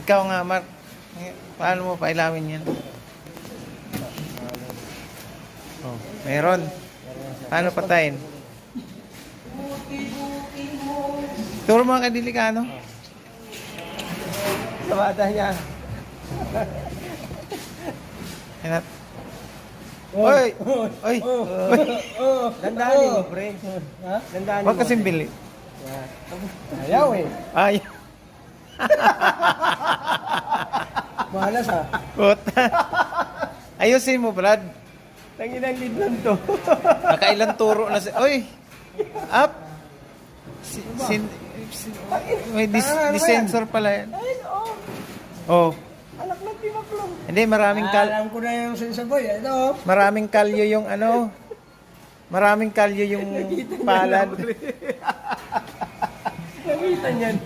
Ikaw nga, Mark. Paano mo pailamin yan? Oh, meron. Paano patayin? Turo mo kay Delikano. Sa bata niya. Hinat. Oy! Oy! Oy! Dandanin mo, pre. Ha? Dandanin mo. Huwag kasing bili. Ayaw eh. Ay! Mahalas ha. Puta. Ayusin mo, Brad. Tanginang lead lang to. Nakailan turo na si... Oy! Up! May disensor pala yan. Ayun, Oh. anak ng timaklong. Hindi, maraming Alam ko na yung sensaboy. Ito. maraming kalyo yung ano. Maraming kalyo yung palad. Nakita niyan.